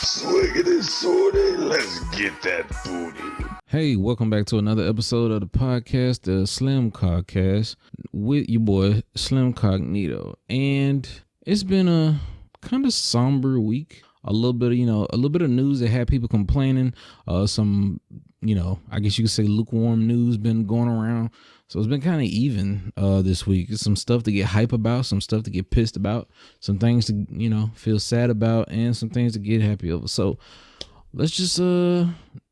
Swiggity sorty, let's get that booty. Hey, welcome back to another episode of the podcast, the Slim Cogcast, with your boy Slim Cognito. And it's been a kind of somber week. A little bit of news that had people complaining. Some, I guess you could say lukewarm news been going around. So it's been kind of even this week. Some stuff to get hype about, some stuff to get pissed about, some things to, feel sad about, and some things to get happy over. So let's just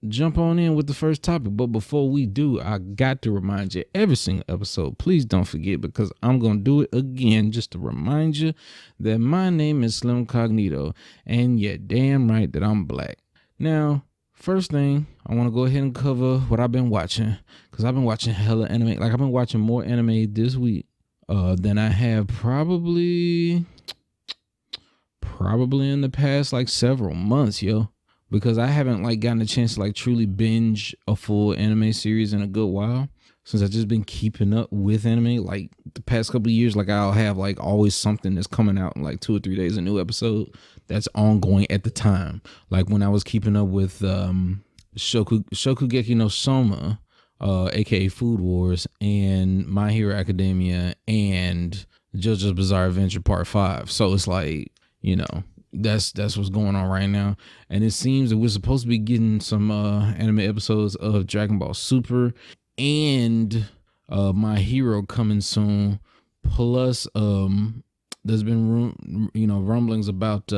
jump on in with the first topic. But before we do, I got to remind you every single episode, please don't forget, because I'm going to do it again just to remind you that my name is Slim Cognito, and you're damn right that I'm black. Now, first thing, I want to go ahead and cover what I've been watching, because I've been watching hella anime. Like, I've been watching more anime this week than I have probably in the past, like, several months, yo. Because I haven't, gotten a chance to, truly binge a full anime series in a good while. Since I've just been keeping up with anime, the past couple of years, I'll have, always something that's coming out in, 2 or 3 days, a new episode that's ongoing at the time. Like, when I was keeping up with Shokugeki no Soma, aka Food Wars, and My Hero Academia, and JoJo's Bizarre Adventure Part 5. So it's that's what's going on right now. And it seems that we're supposed to be getting some anime episodes of Dragon Ball Super and My Hero coming soon. Plus, there's been rumblings about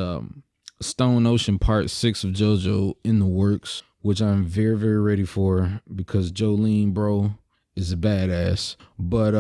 Stone Ocean Part 6 of JoJo in the works, which I'm very, very ready for, because Jolene, bro, is a badass. But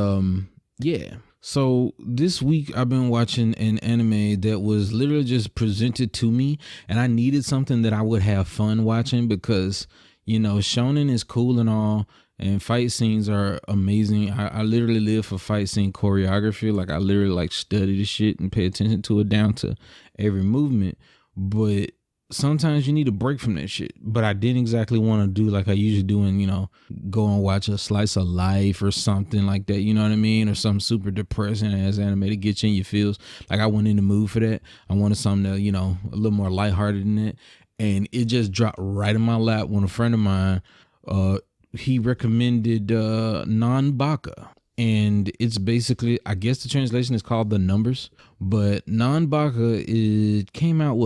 yeah. So this week I've been watching an anime that was literally just presented to me, and I needed something that I would have fun watching, because, shonen is cool and all, and fight scenes are amazing. I literally live for fight scene choreography. I literally study the shit and pay attention to it down to every movement. But sometimes you need a break from that shit. But I didn't exactly want to do like I usually do and, go and watch a slice of life or something like that, you know what I mean? Or something super depressing as anime to get you in your feels. I wasn't in the mood for that. I wanted something that, a little more lighthearted than that. And it just dropped right in my lap when a friend of mine, he recommended Non-Baka. And it's basically, I guess the translation is called The Numbers. But Non-Baka, it came out,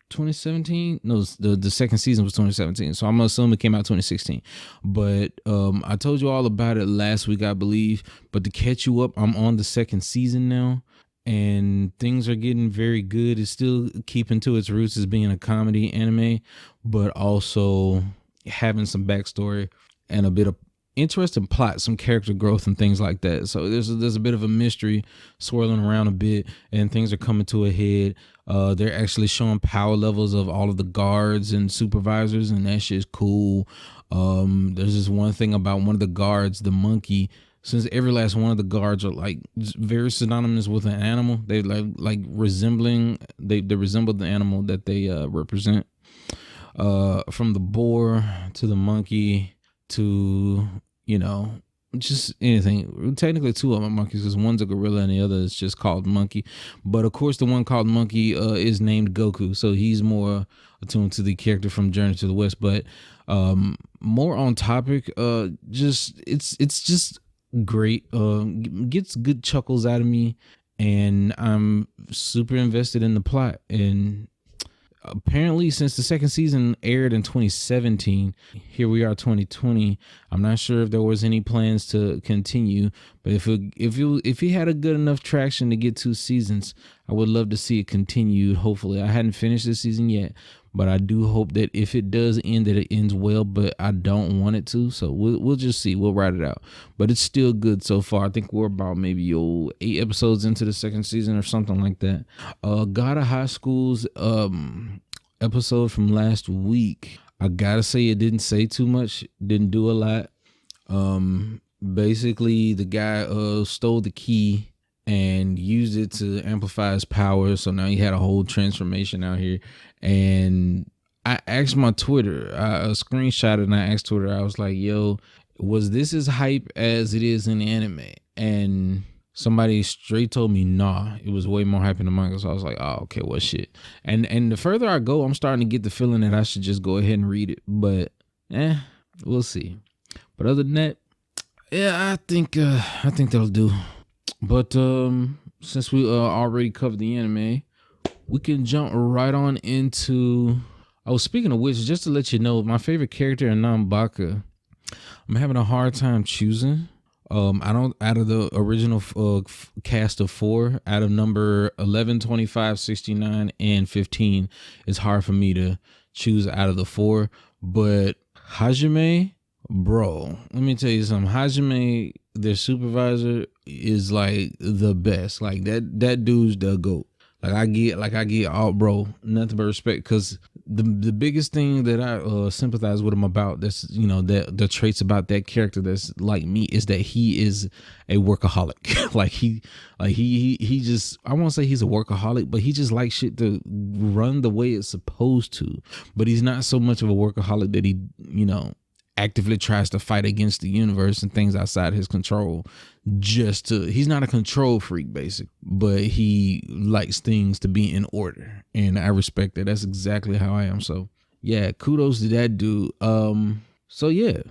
2017? No, the second season was 2017, so I'm assuming it came out 2016. But I told you all about it last week, I believe. But to catch you up, I'm on the second season now, and things are getting very good. It's still keeping to its roots as being a comedy anime, but also having some backstory and a bit of interesting plot, some character growth and things like that. So there's a bit of a mystery swirling around a bit, and things are coming to a head. They're actually showing power levels of all of the guards and supervisors, and that shit's cool. There's this one thing about one of the guards, the monkey. Since every last one of the guards are very synonymous with an animal, they they resemble the animal that they represent. From the boar to the monkey to just anything. Technically two of them are monkeys, because one's a gorilla and the other is just called Monkey. But of course the one called Monkey is named Goku, so he's more attuned to the character from Journey to the West. But more on topic, it's just great. Gets good chuckles out of me, and I'm super invested in the plot. And apparently, since the second season aired in 2017, here we are 2020. I'm not sure if there was any plans to continue, but if he had a good enough traction to get 2 seasons, I would love to see it continued. Hopefully, I hadn't finished this season yet, but I do hope that if it does end, that it ends well. But I don't want it to, so we'll just see. We'll ride it out. But it's still good so far. I think we're about maybe 8 episodes into the second season or something like that. God of High School's episode from last week, I gotta say it didn't say too much, didn't do a lot. Basically the guy stole the key and used it to amplify his power, so now he had a whole transformation out here. And I asked my Twitter, I screenshot it, and I asked Twitter, I was like, yo, was this as hype as it is in the anime? And somebody straight told me, nah, it was way more hype in the manga. So I was like, oh, okay, well, shit. And the further I go, I'm starting to get the feeling that I should just go ahead and read it. But, we'll see. But other than that, yeah, I think that'll do. But since we already covered the anime, we can jump right on into. Oh, speaking of which, just to let you know, my favorite character in Nanbaka, I'm having a hard time choosing. I don't, out of the original cast of 4, out of number 11, 25, 69, and 15, it's hard for me to choose out of the 4. But Hajime, bro, let me tell you something. Hajime, their supervisor, is like the best. Like that dude's the GOAT. Like I get all, bro, nothing but respect, because the biggest thing that I sympathize with him about, that's, that the traits about that character that's like me, is that he is a workaholic. he just, I won't say he's a workaholic, but he just likes shit to run the way it's supposed to. But he's not so much of a workaholic that he, actively tries to fight against the universe and things outside his control. He's not a control freak, basic, but he likes things to be in order, and I respect that. That's exactly how I am. So yeah, kudos to that dude. So yeah.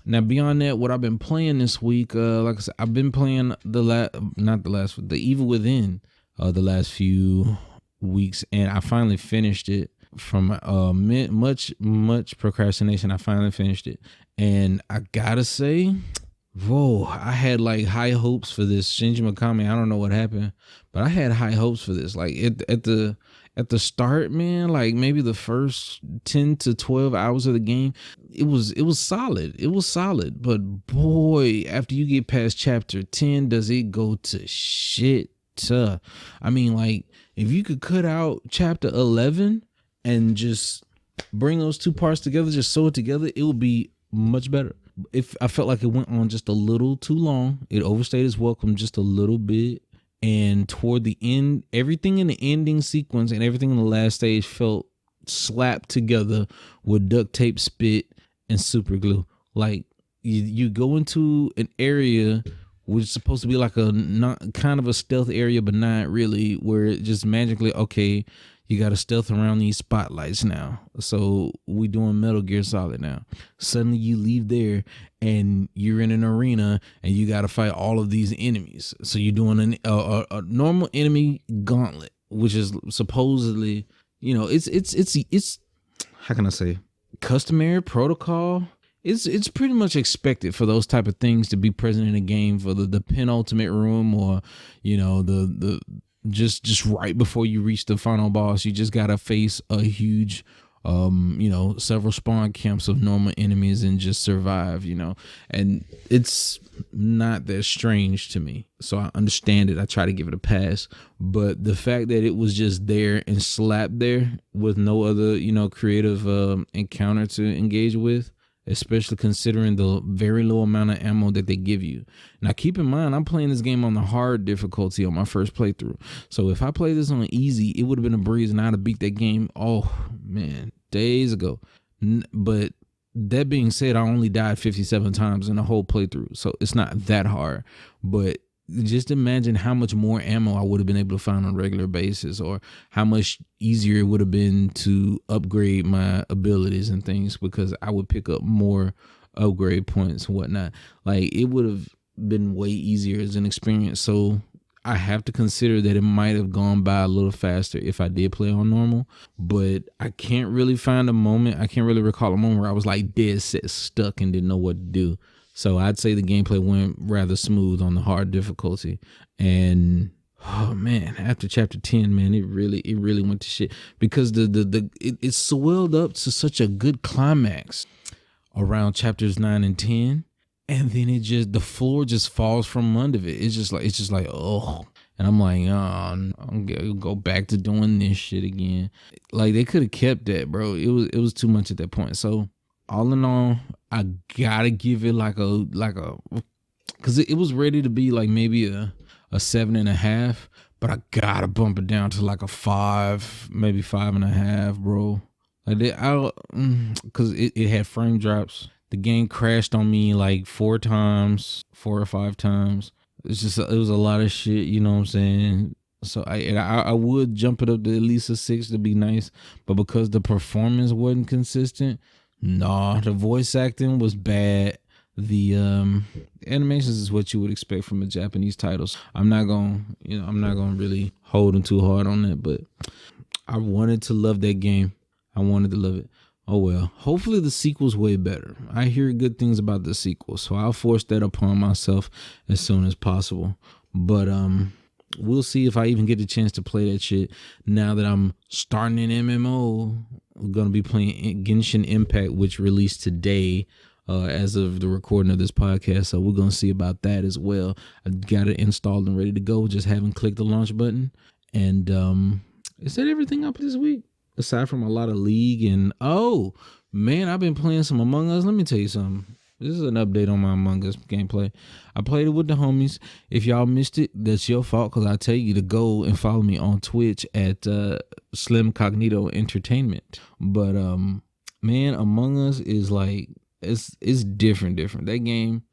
Now beyond that, what I've been playing this week, like I said, I've been playing The Evil Within, the last few weeks, and I finally finished it. From much procrastination, I finally finished it, and I gotta say, whoa, I had like high hopes for this. Shinji Mikami, I don't know what happened, but I had high hopes for this. Like at the start, man, like maybe the first 10 to 12 hours of the game, it was solid. It was solid, but boy, after you get past chapter 10, does it go to shit? I mean, like, if you could cut out chapter 11 and just bring those two parts together, just sew it together, it would be much better. If I felt like it went on just a little too long, it overstayed its welcome just a little bit, and toward the end, everything in the ending sequence and everything in the last stage felt slapped together with duct tape, spit, and super glue. Like you go into an area which is supposed to be like a not kind of a stealth area, but not really, where it just magically, okay, you got to stealth around these spotlights now. So we doing Metal Gear Solid now. Suddenly you leave there and you're in an arena and you got to fight all of these enemies. So you're doing a normal enemy gauntlet, which is supposedly, it's how can I say, customary protocol. It's pretty much expected for those type of things to be present in a game, for the penultimate room, or the just right before you reach the final boss, you just gotta face a huge several spawn camps of normal enemies and just survive, and it's not that strange to me, so I understand it. I try to give it a pass, but the fact that it was just there and slapped there with no other creative encounter to engage with, especially considering the very low amount of ammo that they give you. Now, keep in mind, I'm playing this game on the hard difficulty on my first playthrough. So if I play this on easy, it would have been a breeze and I'd have beat that game, oh man, days ago. But that being said, I only died 57 times in the whole playthrough, so it's not that hard. But just imagine how much more ammo I would have been able to find on a regular basis, or how much easier it would have been to upgrade my abilities and things, because I would pick up more upgrade points and whatnot. Like, it would have been way easier as an experience. So I have to consider that it might have gone by a little faster if I did play on normal, but I can't really find a moment. I can't really recall a moment where I was like dead set stuck and didn't know what to do. So I'd say the gameplay went rather smooth on the hard difficulty. And oh man, after chapter 10, man, it really went to shit, because it swelled up to such a good climax around chapters 9 and 10. And then the floor just falls from under it. It's just like, oh. And I'm like, oh, I'm gonna go back to doing this shit again. Like, they could have kept that, bro. It was too much at that point. So all in all, I gotta give it like a, because it was ready to be like maybe a 7.5, but I gotta bump it down to like a 5, maybe 5.5, bro. Like because it had frame drops. The game crashed on me like 4 or 5 times. It's just it was a lot of shit, you know what I'm saying? So I would jump it up to at least a 6 to be nice, but because the performance wasn't consistent, nah, the voice acting was bad. The animations is what you would expect from a Japanese title. I'm not gonna really hold them too hard on that, but I wanted to love that game. I wanted to love it. Oh well. Hopefully the sequel's way better. I hear good things about the sequel, so I'll force that upon myself as soon as possible. But we'll see if I even get the chance to play that shit now that I'm starting an MMO. We're gonna be playing Genshin Impact, which released today. As of the recording of this podcast, so we're gonna see about that as well. I got it installed and ready to go. Just haven't clicked the launch button. And is that everything up this week? Aside from a lot of League and oh man, I've been playing some Among Us. Let me tell you something. This is an update on my Among Us gameplay. I played it with the homies. If y'all missed it, that's your fault, because I tell you to go and follow me on Twitch at Slim Cognito Entertainment. But man, Among Us is like it's different. That game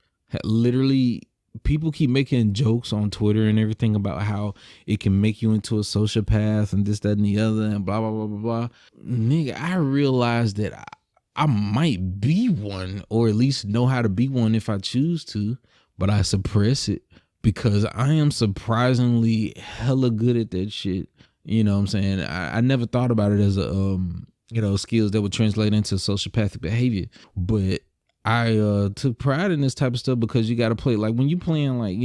literally, people keep making jokes on Twitter and everything about how it can make you into a sociopath and this, that, and the other, and blah blah blah blah blah. Nigga, I realized that I might be one, or at least know how to be one if I choose to, but I suppress it because I am surprisingly hella good at that shit. You know what I'm saying? I never thought about it as a skills that would translate into sociopathic behavior. But I took pride in this type of stuff because you got to play, like when you playing like,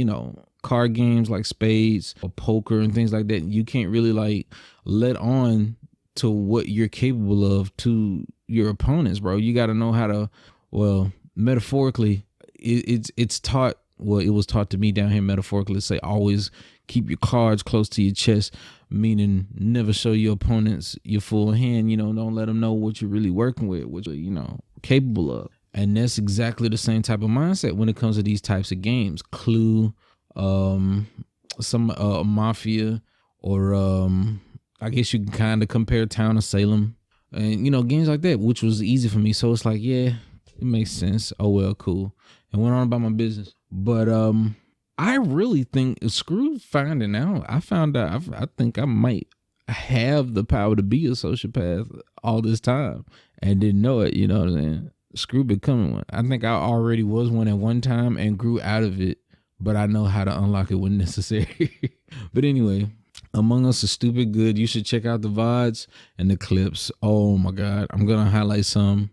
card games like spades or poker and things like that, you can't really like let on to what you're capable of to your opponents, bro. You got to know how to, well, metaphorically, it's taught, well, it was taught to me down here metaphorically, say always keep your cards close to your chest, meaning never show your opponents your full hand. Don't let them know what you're really working with, what you're capable of. And that's exactly the same type of mindset when it comes to these types of games. Clue, some Mafia, or I guess you can kind of compare Town of Salem, and games like that, which was easy for me. So it's like, yeah, it makes sense. Oh well, cool. And went on about my business. But I really think, screw finding out, I found out, I think I might have the power to be a sociopath all this time and didn't know it. You know what I'm saying? Screw becoming one. I think I already was one at one time and grew out of it, but I know how to unlock it when necessary. But anyway, Among Us is stupid good. You should check out the VODs and the clips. Oh my God. I'm going to highlight some.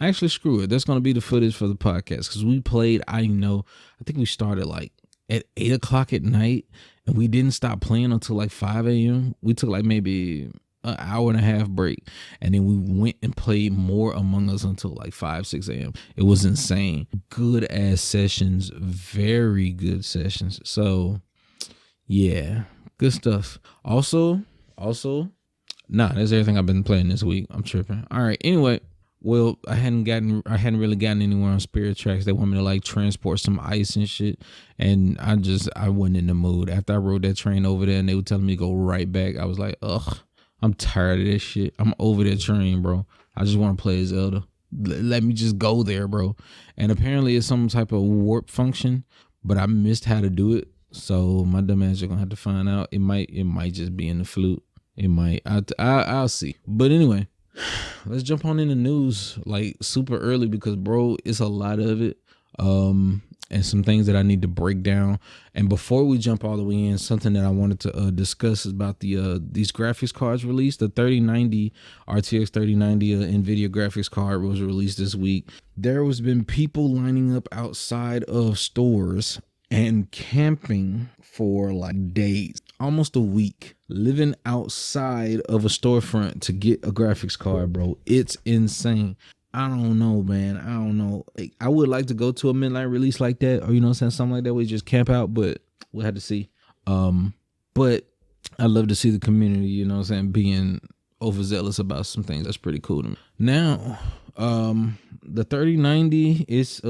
Actually, screw it. That's going to be the footage for the podcast because we played, I think we started like at 8 o'clock at night and we didn't stop playing until like 5 a.m. We took like maybe an hour and a half break, and then we went and played more Among Us until like 5-6 a.m. It was insane. Good ass sessions, very good sessions. So yeah, good stuff. Also, that's everything I've been playing this week. I'm tripping. All right, anyway, well, I hadn't really gotten anywhere on Spirit Tracks. They want me to like transport some ice and shit, and I wasn't in the mood. After I rode that train over there and they were telling me to go right back, I was like, ugh, I'm tired of this shit. I'm over that train, bro. I just want to play Zelda. Let me just go there, bro. And apparently it's some type of warp function, but I missed how to do it. So my dumb ass are gonna have to find out. It might just be in the flute. It might. I'll see. But anyway, let's jump on in the news like super early because, bro, it's a lot of it. And some things that I need to break down. And before we jump all the way in, something that I wanted to discuss is about these graphics cards released. The 3090 RTX 3090 NVIDIA graphics card was released this week. There has been people lining up outside of stores and camping for like days, almost a week, living outside of a storefront to get a graphics card, bro. It's insane. I don't know, man. I don't know. I would like to go to a midnight release like that, or something like that where you just camp out, but we'll have to see. But I love to see the community, being overzealous about some things. That's pretty cool to me. Now, the 3090 is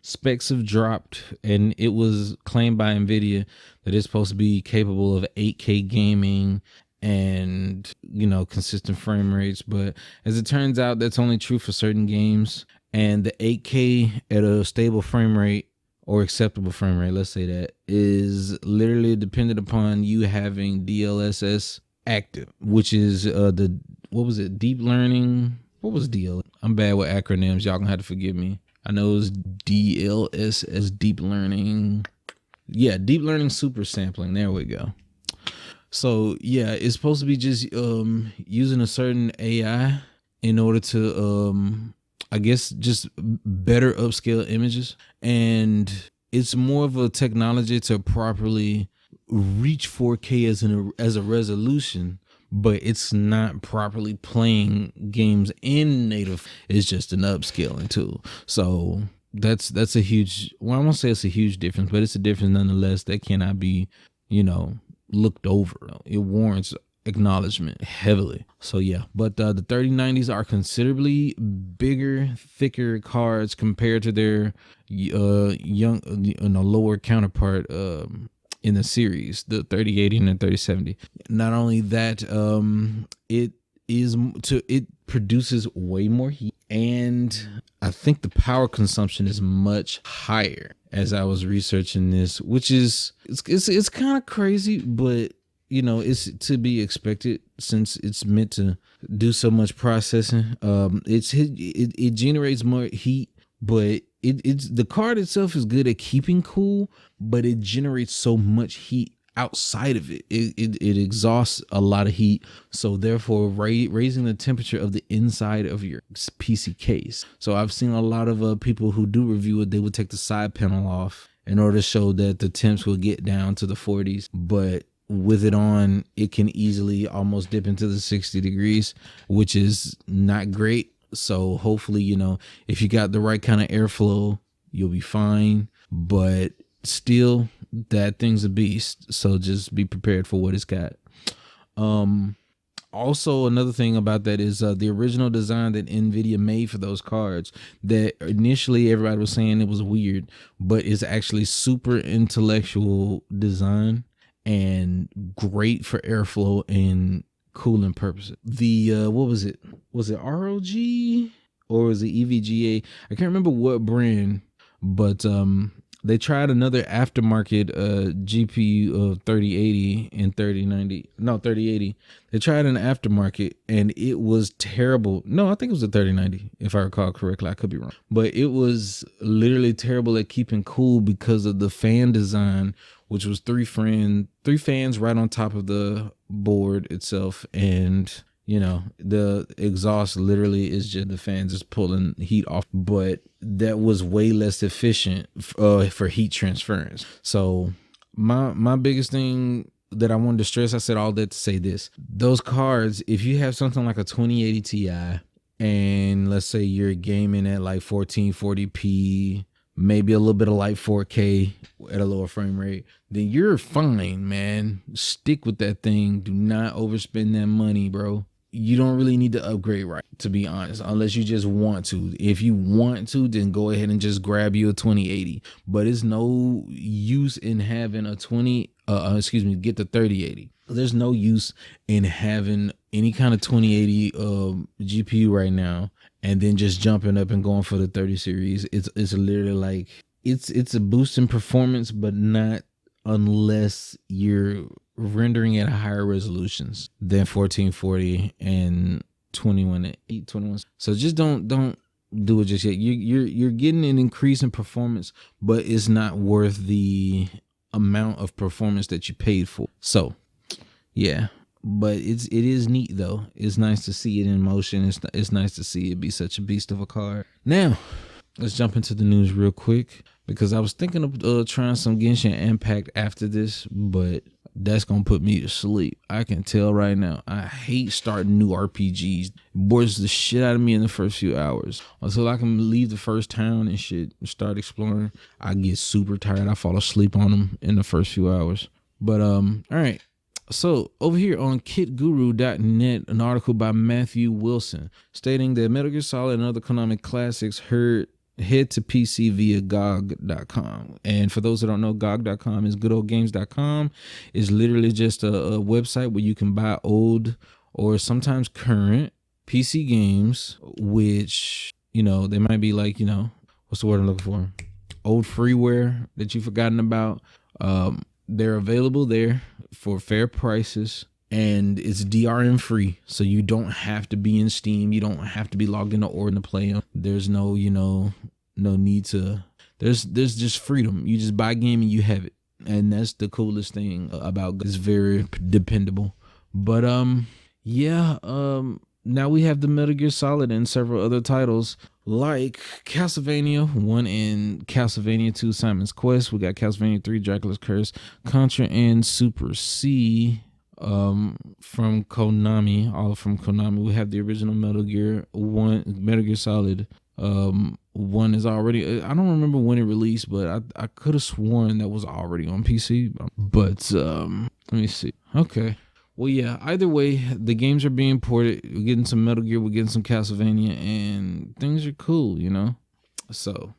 specs have dropped, and it was claimed by NVIDIA that it's supposed to be capable of 8K gaming and consistent frame rates, but as it turns out, that's only true for certain games, and the 8K at a stable frame rate or acceptable frame rate, let's say that, is literally dependent upon you having DLSS active, which is deep learning. What was DL? I'm bad with acronyms. Y'all gonna have to forgive me. I know it's DLSS, deep learning. Yeah, deep learning super sampling. There we go. So yeah, it's supposed to be just using a certain AI in order to I guess just better upscale images, and it's more of a technology to properly reach 4K as a resolution, but it's not properly playing games in native. It's just an upscaling tool. So that's a huge, well, I won't say it's a huge difference, but it's a difference nonetheless that cannot be, looked over. It warrants acknowledgement heavily. So yeah, but the 3090s are considerably bigger, thicker cards compared to their lower counterpart in the series, the 3080 and the 3070. Not only that, it produces way more heat, and I think the power consumption is much higher. As I was researching this, which is it's kind of crazy, but it's to be expected since it's meant to do so much processing. It generates more heat, but it's the card itself is good at keeping cool, but it generates so much heat outside of it. It exhausts a lot of heat, so therefore raising the temperature of the inside of your PC case. So I've seen a lot of people who do review it, they would take the side panel off in order to show that the temps will get down to the 40s, but with it on, it can easily almost dip into the 60 degrees, which is not great. So hopefully, if you got the right kind of airflow, you'll be fine, but still, that thing's a beast. So just be prepared for what it's got. Also, another thing about that is the original design that NVIDIA made for those cards, that initially everybody was saying it was weird, but it's actually super intellectual design and great for airflow and cooling purposes. The what was it? Was it ROG or was it EVGA? I can't remember what brand, but they tried another aftermarket GPU of 3080 and 3080. They tried an aftermarket and it was terrible. No, I think it was a 3090 if I recall correctly. I could be wrong, but it was literally terrible at keeping cool because of the fan design, which was three fans right on top of the board itself, and the exhaust literally is just the fans just pulling heat off, but that was way less efficient for heat transference. So my biggest thing that I wanted to stress, I said all that to say this: those cards, if you have something like a 2080 Ti, and let's say you're gaming at like 1440p, maybe a little bit of light 4K at a lower frame rate, then you're fine, man. Stick with that thing. Do not overspend that money, bro. You don't really need to upgrade, right, to be honest, unless you just want to. If you want to, then go ahead and just grab you a 2080. But it's no use in having a get the 3080. There's no use in having any kind of 2080 GPU right now and then just jumping up and going for the 30 series. It's literally like it's a boost in performance, but not unless you're rendering at higher resolutions than 1440 and 21. So just don't do it just yet. You're getting an increase in performance, but it's not worth the amount of performance that you paid for. So yeah, but it is neat though. It's nice to see it in motion. It's nice to see it be such a beast of a card. Now let's jump into the news real quick, because I was thinking of trying some Genshin Impact after this, but that's gonna put me to sleep. I can tell right now. I hate starting new RPGs. It bores the shit out of me in the first few hours. Until I can leave the first town and shit and start exploring, I get super tired. I fall asleep on them in the first few hours. But all right. So over here on kitguru.net, an article by Matthew Wilson stating that Metal Gear Solid and other Konami classics head to PC via GOG.com. And for those that don't know, GOG.com is goodoldgames.com. It's literally just a website where you can buy old or sometimes current PC games, which, they might be like, what's the word I'm looking for? old freeware that you've forgotten about. They're available there for fair prices, and it's DRM free, so you don't have to be in Steam. You don't have to be logged into Origin to play them. There's no, no need to. There's just freedom. You just buy a game and you have it, and that's the coolest thing about it. It's very dependable. But now we have the Metal Gear Solid and several other titles like Castlevania 1 and Castlevania 2 Simon's Quest. We got Castlevania 3 Dracula's Curse, Contra and Super C from Konami, all from Konami. We have the original Metal Gear Solid 1 is already, I don't remember when it released, but I could have sworn that was already on PC. But let me see. Okay. Well, yeah, either way, the games are being ported. We're getting some Metal Gear, we're getting some Castlevania, and things are cool, So,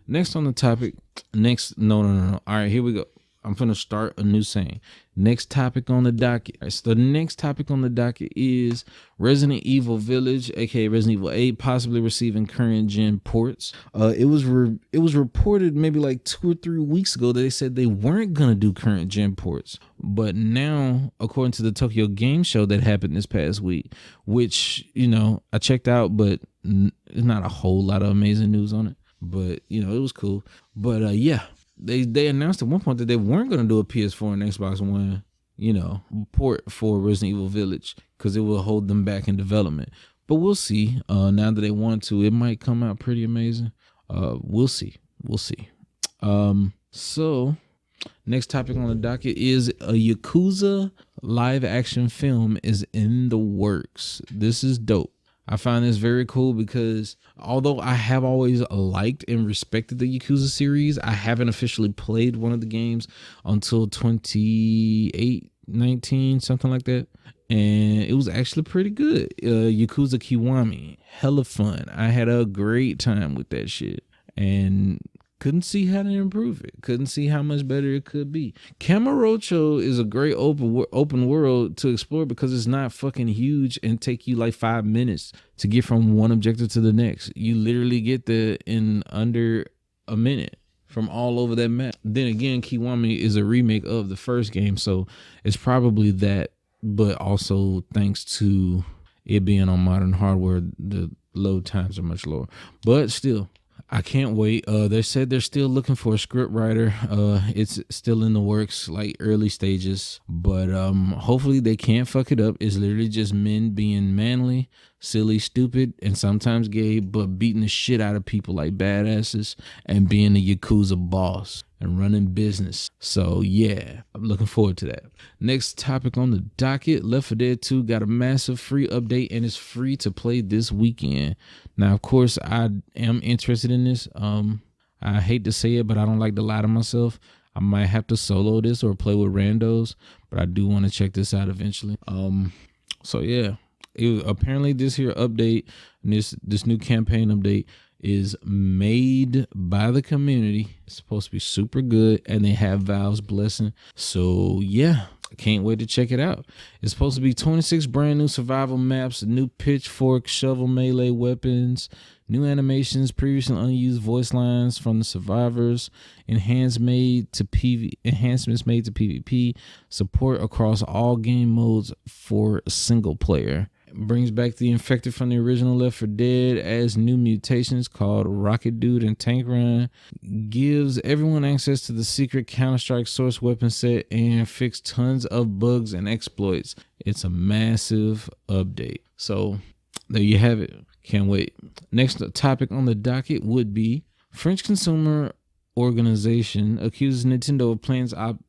next on the topic, no. All right, here we go. I'm going to start a new saying. Next topic on the docket. All right, so the next topic on the docket is Resident Evil Village, aka Resident Evil 8, possibly receiving current gen ports. It was reported maybe like 2 or 3 weeks ago that they said they weren't gonna do current gen ports, but now, according to the Tokyo Game Show that happened this past week, which I checked out, but there's not a whole lot of amazing news on it. But it was cool. But yeah. They announced at one point that they weren't going to do a PS4 and Xbox One, port for Resident Evil Village because it will hold them back in development. But we'll see. Now that they want to, it might come out pretty amazing. We'll see. So next topic on the docket is a Yakuza live action film is in the works. This is dope. I find this very cool because although I have always liked and respected the Yakuza series, I haven't officially played one of the games until 2019, something like that. And it was actually pretty good. Yakuza Kiwami, hella fun. I had a great time with that shit. And couldn't see how to improve it. Couldn't see how much better it could be. Kamurocho is a great open world to explore because it's not fucking huge and take you like 5 minutes to get from one objective to the next. You literally get there in under a minute from all over that map. Then again, Kiwami is a remake of the first game, so it's probably that, but also thanks to it being on modern hardware, the load times are much lower. But still, I can't wait. They said they're still looking for a script writer. It's still in the works, like early stages, but hopefully they can't fuck it up. It's literally just men being manly, silly, stupid, and sometimes gay, but beating the shit out of people like badasses and being a Yakuza boss and running business. So yeah, I'm looking forward to that. Next topic on the docket, Left 4 Dead 2 got a massive free update and it's free to play this weekend. Now, of course, I am interested in this. I hate to say it, but I don't like to lie to myself. I might have to solo this or play with randos, but I do want to check this out eventually. So yeah, apparently this here update, this new campaign update is made by the community. It's supposed to be super good, and they have Valve's blessing. So yeah, I can't wait to check it out. It's supposed to be 26 brand new survival maps, new pitchfork, shovel, melee weapons, new animations, previously unused voice lines from the survivors, enhancements made to PvP, support across all game modes for single player. Brings back the infected from the original Left 4 Dead, adds new mutations called Rocket Dude and Tank Run, gives everyone access to the secret Counter-Strike source weapon set, and fix tons of bugs and exploits. It's a massive update. So there you have it. Can't wait. Next topic on the docket would be French consumer organization accuses Nintendo of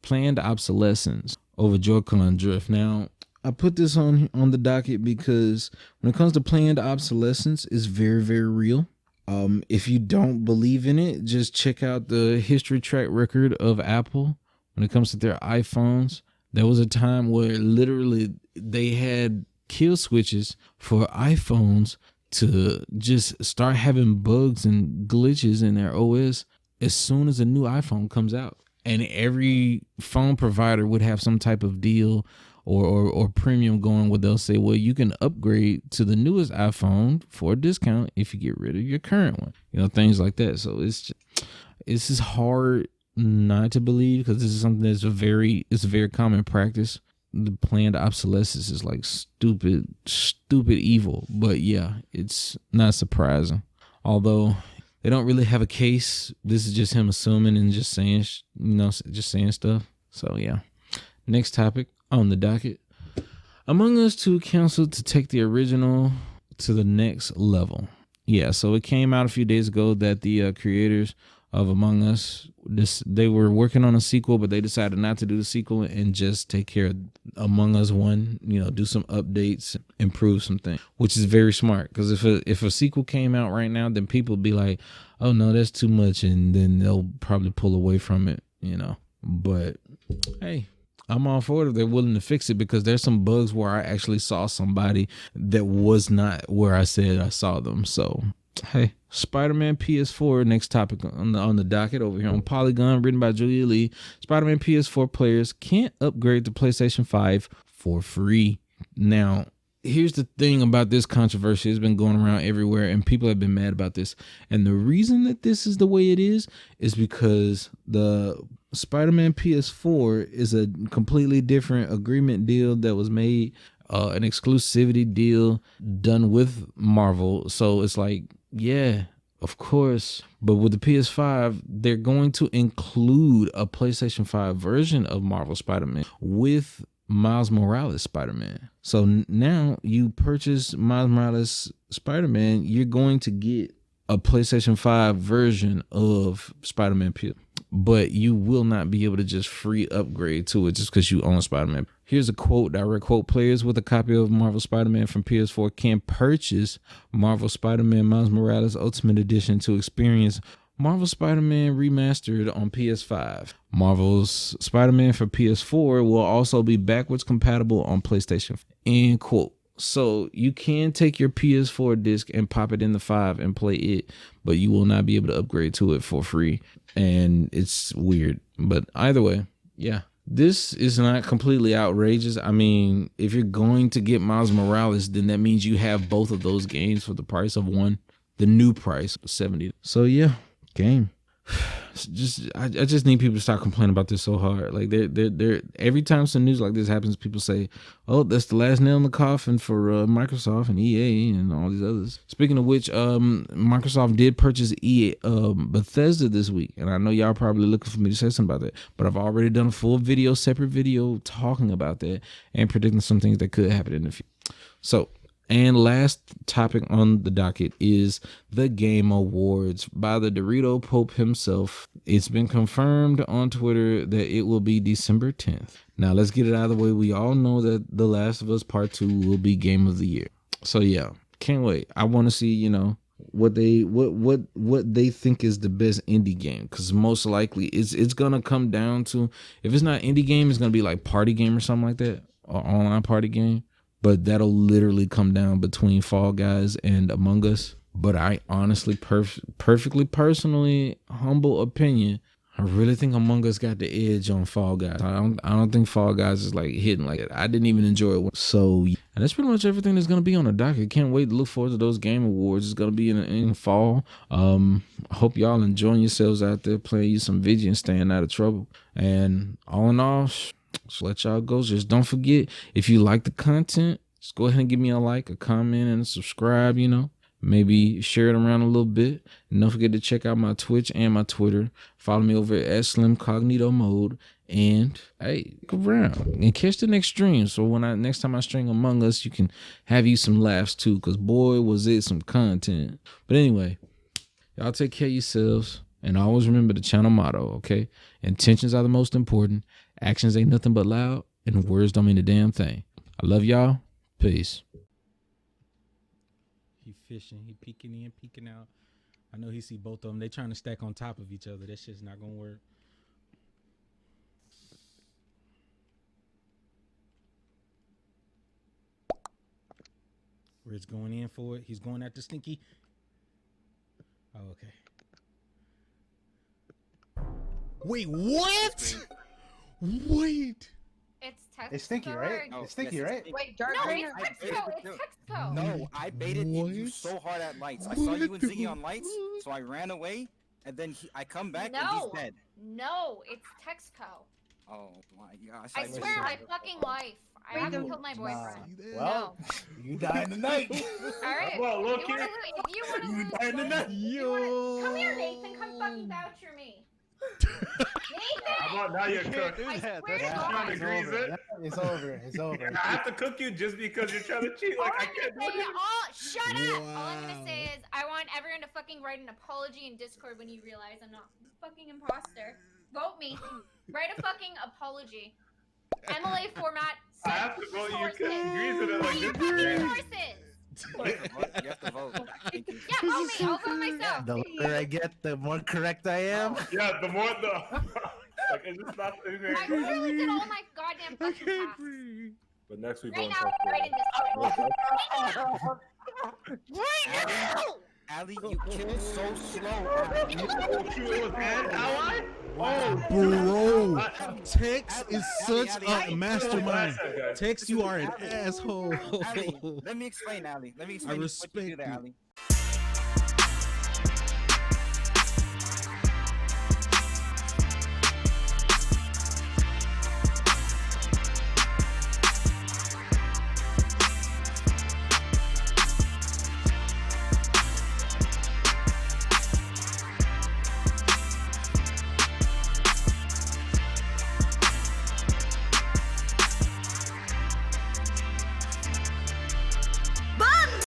planned obsolescence over Joy-Con drift. Now, I put this on the docket because when it comes to planned obsolescence, it's very, very real. If you don't believe in it, just check out the history track record of Apple when it comes to their iPhones. There was a time where literally they had kill switches for iPhones to just start having bugs and glitches in their OS as soon as a new iPhone comes out. And every phone provider would have some type of deal or premium going where they'll say, well, you can upgrade to the newest iPhone for a discount if you get rid of your current one, things like that. So it's just, This is hard not to believe because this is something that's it's a very common practice. The planned obsolescence is like stupid evil. But yeah, it's not surprising. Although they don't really have a case. This is just him assuming and just saying, just saying stuff. So yeah. Next topic on the docket. Among Us 2 canceled to take the original to the next level. Yeah, so it came out a few days ago that the creators of Among Us, they were working on a sequel, but they decided not to do the sequel and just take care of Among Us 1, do some updates, improve some things, which is very smart. Because if a sequel came out right now, then people would be like, oh no, that's too much, and then they'll probably pull away from it, But hey, I'm all for it if they're willing to fix it, because there's some bugs where I actually saw somebody that was not where I said I saw them. So hey, Spider-Man PS4, next topic on the docket over here on Polygon, written by Julia Lee. Spider-Man PS4 players can't upgrade to PlayStation 5 for free. Now, here's the thing about this controversy. It's been going around everywhere, and people have been mad about this. And the reason that this is the way it is because the Spider-Man PS4 is a completely different agreement deal that was made, an exclusivity deal done with Marvel. So it's like, yeah, of course. But with the PS5, they're going to include a PlayStation 5 version of Marvel Spider-Man with Miles Morales Spider-Man. So now you purchase Miles Morales Spider-Man, you're going to get a PlayStation 5 version of Spider-Man PS, but you will not be able to just free upgrade to it just because you own Spider-Man. Here's a quote, direct quote: players with a copy of Marvel Spider-Man from PS4 can purchase Marvel Spider-Man Miles Morales Ultimate Edition to experience Marvel Spider-Man Remastered on PS5. Marvel's Spider-Man for PS4 will also be backwards compatible on PlayStation. End quote. So you can take your PS4 disc and pop it in the 5 and play it, but you will not be able to upgrade to it for free. And it's weird. But either way, yeah. This is not completely outrageous. I mean, if you're going to get Miles Morales, then that means you have both of those games for the price of one. The new price, $70. So yeah, game. I just need people to stop complaining about this so hard. Like they're every time some news like this happens, people say, "Oh, that's the last nail in the coffin for Microsoft and EA and all these others." Speaking of which, Microsoft did purchase EA Bethesda this week, and I know y'all probably looking for me to say something about that, but I've already done a full separate video talking about that and predicting some things that could happen in the future. So. And last topic on the docket is the Game Awards by the Dorito Pope himself. It's been confirmed on Twitter that it will be December 10th. Now let's get it out of the way. We all know that The Last of Us Part 2 will be Game of the Year. So yeah, can't wait. I want to see, what they think is the best indie game, because most likely it's gonna come down to, if it's not indie game, it's gonna be like party game or something like that, or online party game. But that'll literally come down between Fall Guys and Among Us. But I honestly, perfectly personally, humble opinion, I really think Among Us got the edge on Fall Guys. I don't think Fall Guys is like hitting like it. I didn't even enjoy it. So, and that's pretty much everything that's gonna be on the docket. Can't wait to look forward to those Game Awards. It's gonna be in fall. I hope y'all enjoying yourselves out there, playing you some video and staying out of trouble. And all in all, just let y'all go. Just don't forget, if you like the content, just go ahead and give me a like, a comment, and a subscribe, Maybe share it around a little bit. And don't forget to check out my Twitch and my Twitter. Follow me over at Slim Cognito Mode. And hey, look around and catch the next stream. So next time I stream Among Us, you can have you some laughs too. Because boy, was it some content. But anyway, y'all take care of yourselves. And always remember the channel motto, okay? Intentions are the most important. Actions ain't nothing but loud. And words don't mean a damn thing. I love y'all. Peace. He fishing. He peeking in, peeking out. I know he see both of them. They trying to stack on top of each other. That shit's not going to work. Rich going in for it. He's going at the stinky. Oh, okay. Wait, what? Wait. It's stinky, right? No, it's stinky, yes, right? Wait, dark No, green? it's Texco. It's Texco. No, I baited you so hard at lights. I saw you and Ziggy on lights, so I ran away, and then I come back and No, he's dead. no, it's Texco. Oh my gosh! I swear my fucking life. I haven't killed my boyfriend. Well, you die tonight. Alright, Well, look if you want to lose, die tonight. come here, Nathan. Come fucking voucher me. Nathan! How about now you're cooked? I swear to Sean God. agrees it. It's over. It's over. I have to cook you just because you're trying to cheat. Like I can't do it. Shut up! All I'm gonna say is I want everyone to fucking write an apology in Discord when you realize I'm not a fucking imposter. Vote me. Write a fucking apology. MLA format. I have to vote you because you agrees with it like your this. fucking sources. You have to vote. Yeah, vote me. I'll vote myself. The longer I get, the more correct I am. Yeah, the more the like it's just not anything. I literally did all my goddamn fucking tasks. But next week Right going now, right in this Discord. Right now! Ali, you killed so slow. It was an ally? Bro, Tex is such Ali, a mastermind. guys. Tex, you are an asshole. Ali, let me explain, Ali. Let me explain what you do there, Ali.